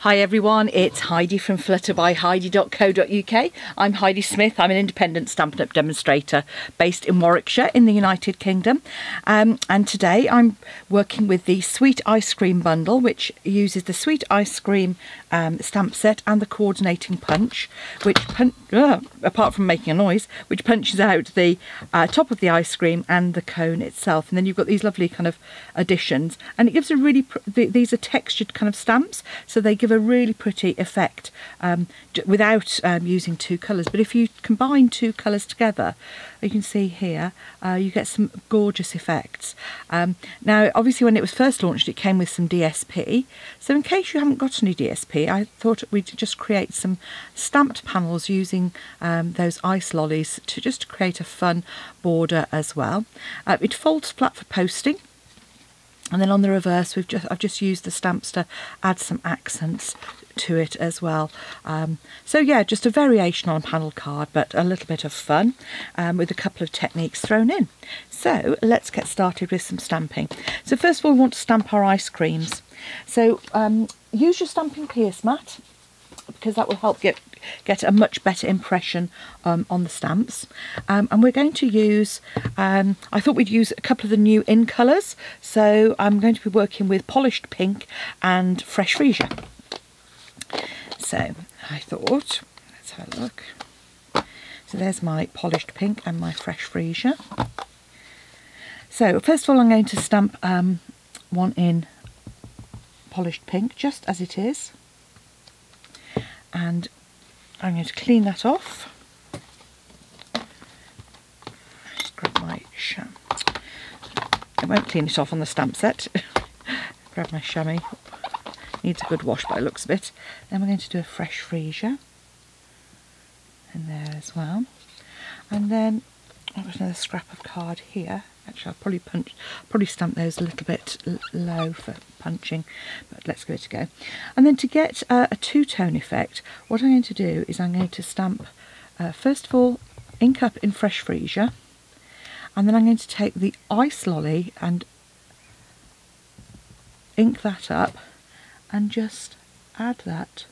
Hi everyone, it's Heidi from flutterbyheidi.co.uk. I'm Heidi Smith. I'm an independent Stampin' Up! Demonstrator based in Warwickshire in the United Kingdom. And today I'm working with the Sweet Ice Cream bundle, which uses the Sweet Ice Cream stamp set and the coordinating punch, which, apart from making a noise, which punches out the top of the ice cream and the cone itself. And then you've got these lovely kind of additions, and it gives a really, these are textured kind of stamps, so they give a really pretty effect without using two colours. But if you combine two colours together, you can see here you get some gorgeous effects. Now obviously when it was first launched it came with some DSP, so in case you haven't got any DSP, I thought we'd just create some stamped panels using those ice lollies to just create a fun border as well. It folds flat for posting. And then on the reverse, I've just used the stamps to add some accents to it as well. So yeah, just a variation on a panel card, but a little bit of fun with a couple of techniques thrown in. So let's get started with some stamping. So first of all, we want to stamp our ice creams. So use your stamping pierce mat, because that will help get a much better impression on the stamps. And we're going to use, I thought we'd use a couple of the new in colours, so I'm going to be working with Polished Pink and Fresh Freesia. So I thought, let's have a look. So there's my Polished Pink and my Fresh Freesia. So first of all I'm going to stamp one in Polished Pink, just as it is. And I'm going to clean that off. Just grab my I won't clean it off on the stamp set. Grab my chamois. Needs a good wash by the looks of it. Then we're going to do a Fresh Freesia in there as well. And then I've got another scrap of card here. Actually, I'll probably stamp those a little bit low for punching, but let's give it a go. And then to get a two-tone effect, what I'm going to do is I'm going to stamp, first of all, ink up in Fresh Freesia, and then I'm going to take the ice lolly and ink that up and just add that,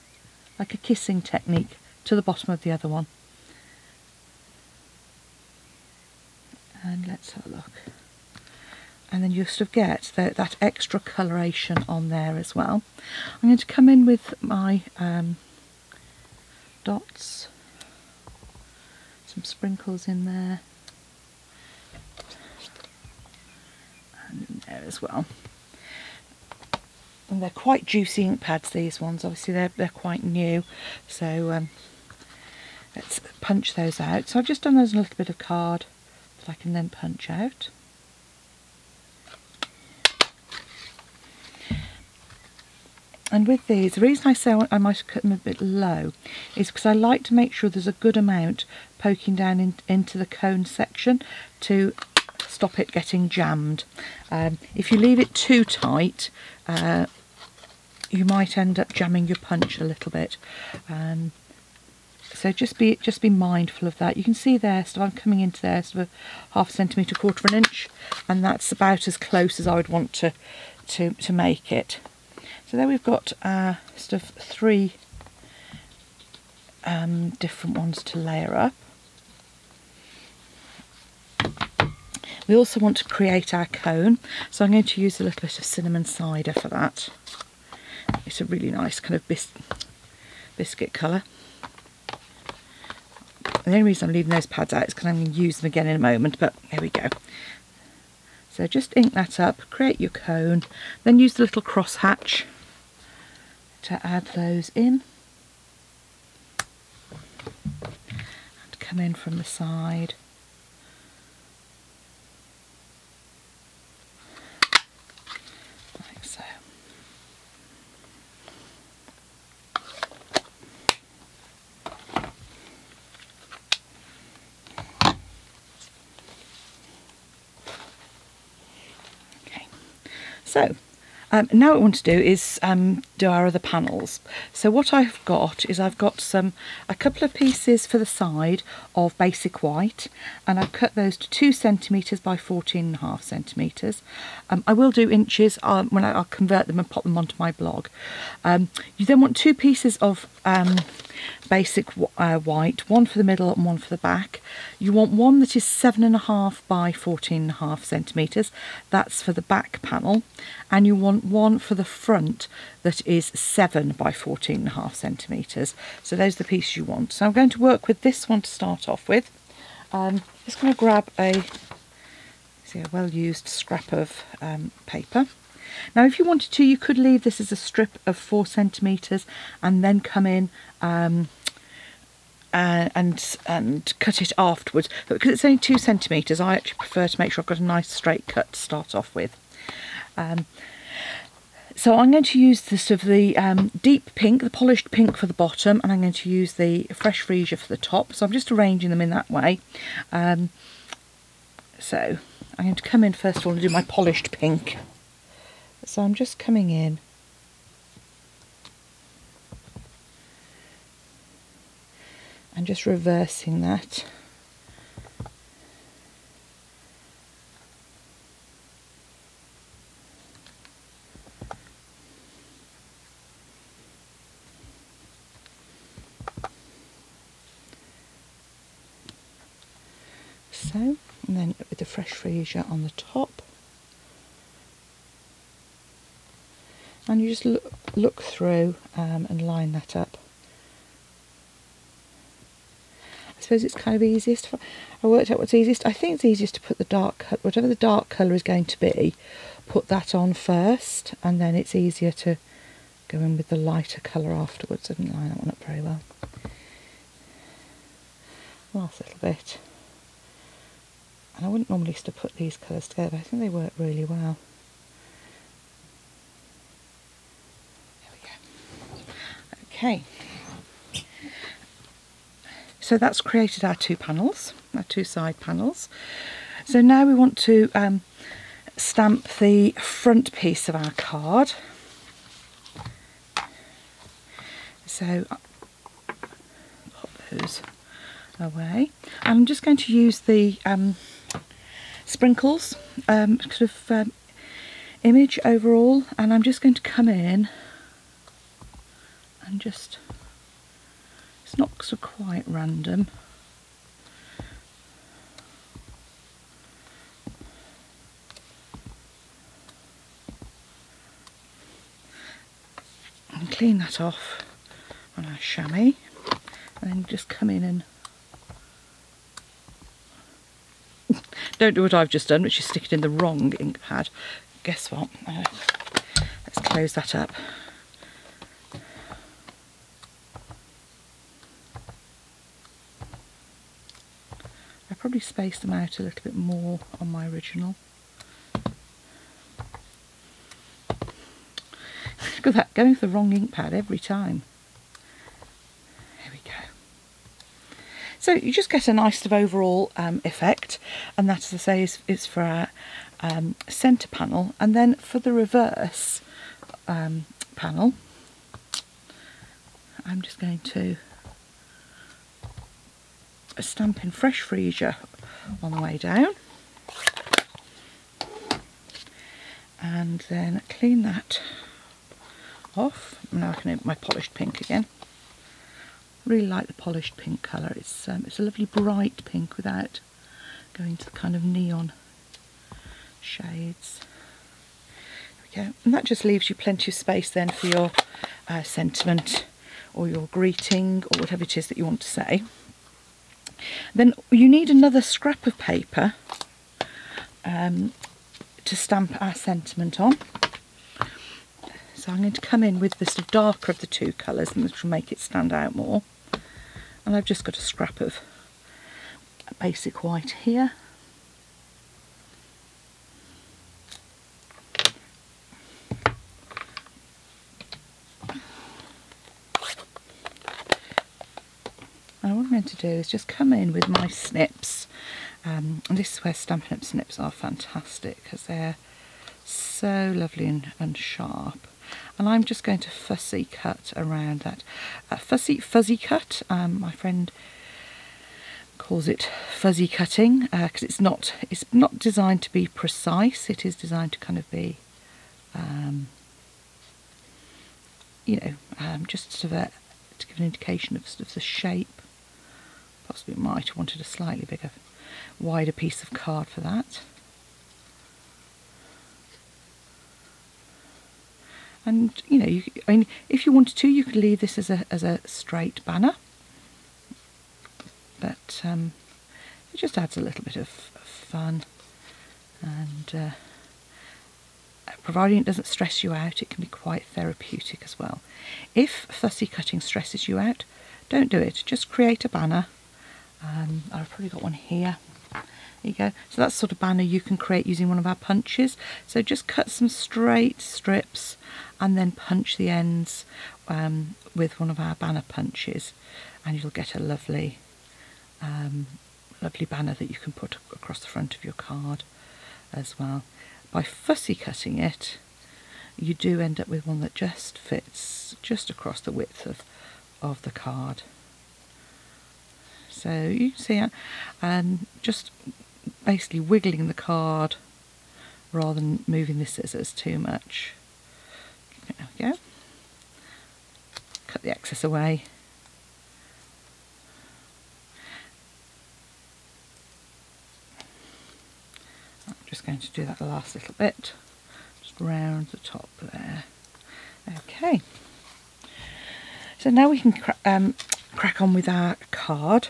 like a kissing technique, to the bottom of the other one. And let's have a look. And then you sort of get that extra coloration on there as well. I'm going to come in with my dots, some sprinkles in there, and in there as well. And they're quite juicy ink pads, these ones. Obviously they're quite new, so let's punch those out. So I've just done those in a little bit of card that I can then punch out. And with these, the reason I say I might cut them a bit low is because I like to make sure there's a good amount poking down into the cone section to stop it getting jammed. If you leave it too tight, you might end up jamming your punch a little bit. So just be mindful of that. You can see there, so I'm coming into there sort of half a centimetre, quarter of an inch, and that's about as close as I would want to make it. So there we've got sort of three different ones to layer up. We also want to create our cone, so I'm going to use a little bit of cinnamon cider for that. It's a really nice kind of biscuit colour. The only reason I'm leaving those pads out is because I'm going to use them again in a moment, but there we go. So just ink that up, create your cone, then use the little cross hatch to add those in. And come in from the side. Like so. So Now what I want to do is do our other panels. So what I've got is I've got a couple of pieces for the side of basic white, and I've cut those to 2 centimetres by 14.5 centimetres. I will do inches when I'll convert them and pop them onto my blog. You then want 2 pieces of basic white, one for the middle and one for the back. You want one that is 7.5 by 14.5 centimetres, that's for the back panel, and you want one for the front that is 7 by 14.5 centimetres. So those are the pieces you want. So I'm going to work with this one to start off with. Just going to grab a well-used scrap of paper. Now if you wanted to, you could leave this as a strip of 4 centimetres and then come in and cut it afterwards. But because it's only 2 centimetres, I actually prefer to make sure I've got a nice straight cut to start off with. So I'm going to use the deep pink, the polished pink for the bottom, and I'm going to use the fresh freesia for the top. So I'm just arranging them in that way. So I'm going to come in first of all and do my polished pink. So I'm just coming in and just reversing that. So, and then with the fresh freesia on the top. And you just look through and line that up. I suppose it's kind of easiest. I worked out what's easiest. I think it's easiest to put the dark, whatever the dark colour is going to be, put that on first, and then it's easier to go in with the lighter colour afterwards. I didn't line that one up very well. Last little bit. And I wouldn't normally used to put these colours together, but I think they work really well. Okay, so that's created our 2 panels, our 2 side panels. So now we want to stamp the front piece of our card. So pop those away. I'm just going to use the sprinkles sort of image overall, and I'm just going to come in and just, it's not so quite random. And clean that off on our chamois, and then just come in and don't do what I've just done, which is stick it in the wrong ink pad. Guess what? Let's close that up. I probably spaced them out a little bit more on my original. Look at that, going for the wrong ink pad every time. There we go. So you just get a nice sort of overall effect, and that, as I say, is for our centre panel. And then for the reverse panel, I'm just going to stamp in fresh freesia on the way down, and then clean that off. Now I can open my polished pink again. I really like the polished pink colour. It's a lovely bright pink without going to the kind of neon shades. There we go. And that just leaves you plenty of space then for your sentiment or your greeting or whatever it is that you want to say. Then you need another scrap of paper to stamp our sentiment on. So I'm going to come in with the sort of darker of the 2 colours, and this will make it stand out more. And I've just got a scrap of basic white here. And what I'm going to do is just come in with my snips. And this is where Stampin' Up! Snips are fantastic, because they're so lovely and sharp. And I'm just going to fussy cut around that. Fuzzy cut, my friend calls it fuzzy cutting, because it's not designed to be precise. It is designed to kind of be, just sort of to give an indication of sort of the shape. Possibly might have wanted a slightly bigger, wider piece of card for that. And if you wanted to, you could leave this as a straight banner, but it just adds a little bit of fun, and providing it doesn't stress you out, it can be quite therapeutic as well. If fussy cutting stresses you out, don't do it. Just create a banner. I've probably got one here. There you go. So that's the sort of banner you can create using one of our punches. So just cut some straight strips and then punch the ends with one of our banner punches, and you'll get a lovely banner that you can put across the front of your card as well. By fussy cutting it, you do end up with one that just fits just across the width of the card. So you can see just basically wiggling the card rather than moving the scissors too much. There we go. Cut the excess away. I'm just going to do that last little bit, just round the top there. Okay. So now we can crack on with our card.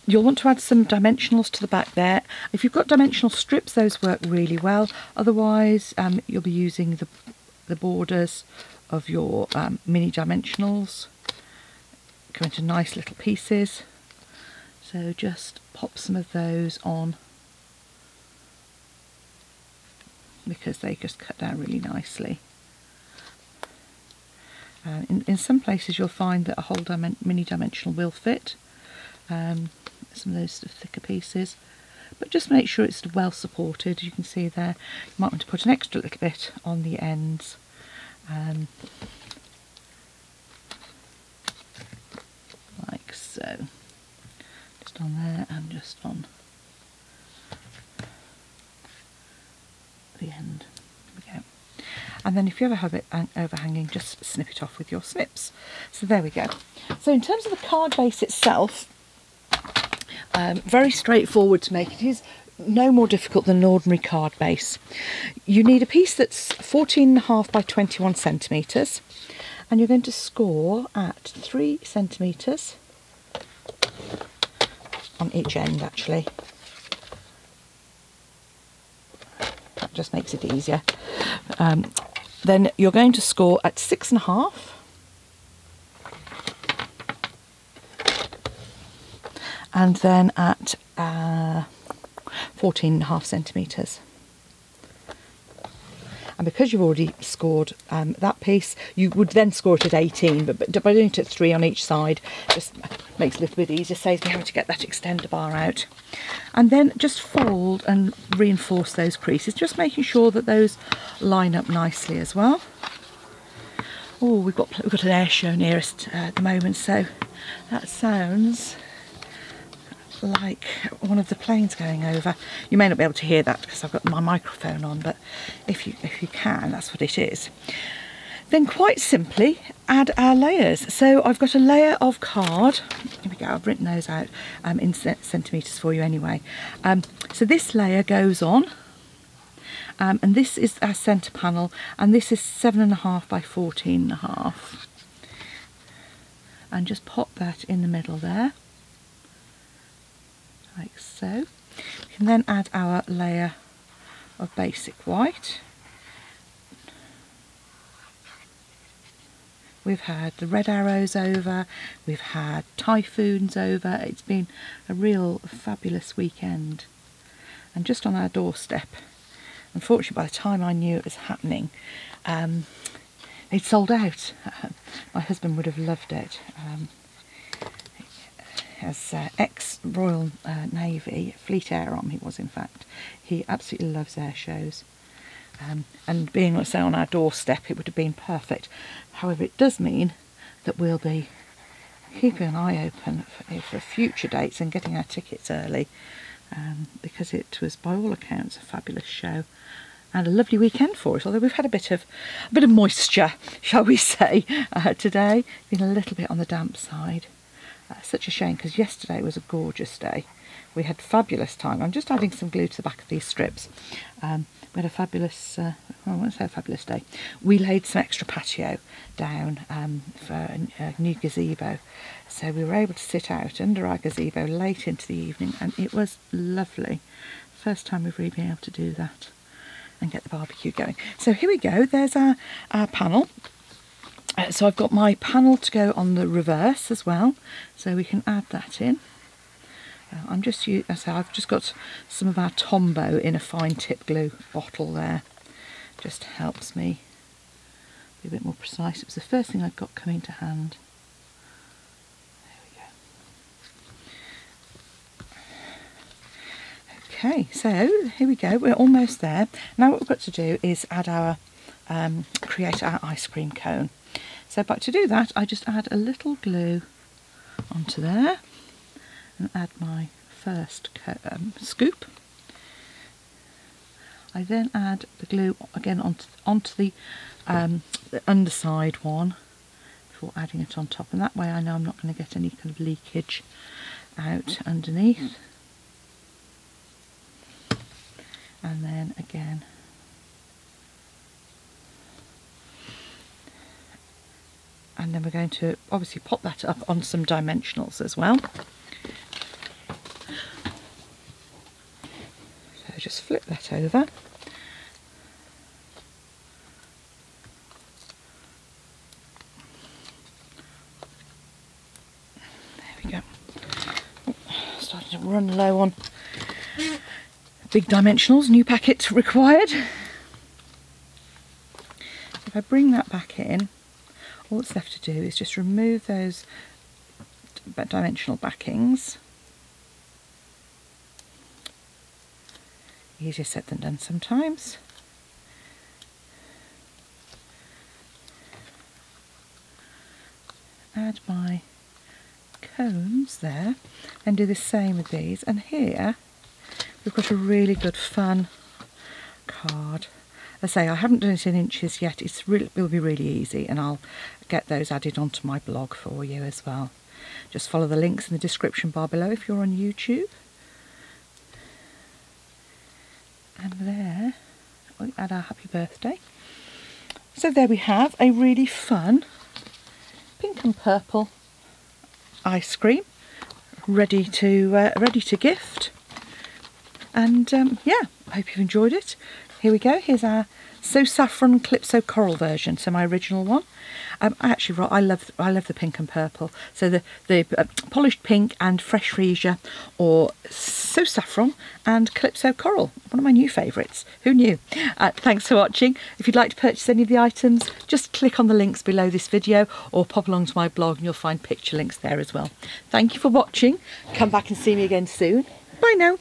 You'll want to add some dimensionals to the back there. If you've got dimensional strips, those work really well. Otherwise, you'll be using the borders of your mini dimensionals. Go into nice little pieces. So just pop some of those on, because they just cut down really nicely. In some places you'll find that a whole mini dimensional will fit, some of those sort of thicker pieces, but just make sure it's well supported. You can see there, you might want to put an extra little bit on the ends, like so, just on there and just on the end. There we go. And then if you ever have it overhanging, just snip it off with your snips. So there we go. So in terms of the card base itself, very straightforward to make. It is no more difficult than an ordinary card base. You need a piece that's 14.5 by 21 centimetres, and you're going to score at 3 centimetres on each end actually. That just makes it easier. Then you're going to score at 6.5, and then at 14.5 centimetres. And because you've already scored that piece, you would then score it at 18, but by doing it at 3 on each side just makes it a little bit easier, saves me having to get that extender bar out. And then just fold and reinforce those creases, just making sure that those line up nicely as well. Oh, we've got an air show near us at the moment, so that sounds like one of the planes going over. You may not be able to hear that because I've got my microphone on, but if you can, that's what it is. Then quite simply add our layers. So I've got a layer of card. Here we go, I've written those out in centimetres for you anyway. So this layer goes on, and this is our centre panel, and this is 7.5 by 14.5. And just pop that in the middle there, like so. We can then add our layer of basic white. We've had the red arrows over, we've had typhoons over. It's been a real fabulous weekend, and just on our doorstep. Unfortunately, by the time I knew it was happening, they'd sold out. My husband would have loved it. As ex-Royal Navy, Fleet Air Arm he was in fact, he absolutely loves air shows. and being, let's say, on our doorstep, it would have been perfect. However, it does mean that we'll be keeping an eye open for future dates and getting our tickets early, because it was, by all accounts, a fabulous show and a lovely weekend for us. Although we've had a bit of moisture, shall we say, today. Been a little bit on the damp side. Such a shame, because yesterday was a gorgeous day. We had fabulous time. I'm just adding some glue to the back of these strips. We had a fabulous, I won't say a fabulous day. We laid some extra patio down for a new gazebo. So we were able to sit out under our gazebo late into the evening, and it was lovely. First time we've really been able to do that and get the barbecue going. So here we go, there's our panel. So I've got my panel to go on the reverse as well, so we can add that in. I've just got some of our Tombow in a fine tip glue bottle there. Just helps me be a bit more precise. It was the first thing I've got coming to hand. There we go. Okay, so here we go, we're almost there. Now what we've got to do is add our, create our ice cream cone. So, but to do that, I just add a little glue onto there and add my first scoop. I then add the glue again onto the underside one before adding it on top, and that way I know I'm not going to get any kind of leakage out underneath. And then again and then we're going to obviously pop that up on some dimensionals as well. So just flip that over. There we go. Starting to run low on big dimensionals, new packet required. If I bring that back in, all that's left to do is just remove those dimensional backings. Easier said than done sometimes. Add my cones there and do the same with these, and here we've got a really good fun card. As I say, I haven't done it in inches yet. It will be really easy, and I'll get those added onto my blog for you as well. Just follow the links in the description bar below if you're on YouTube. And there we'll add our happy birthday. So there we have a really fun pink and purple ice cream ready to gift. And yeah, I hope you've enjoyed it. Here we go, here's our So Saffron Calypso Coral version, so my original one. I love the pink and purple. So the polished pink and fresh freesia, or So Saffron and Calypso Coral, one of my new favourites. Who knew? Thanks for watching. If you'd like to purchase any of the items, just click on the links below this video or pop along to my blog and you'll find picture links there as well. Thank you for watching. Come back and see me again soon. Bye now.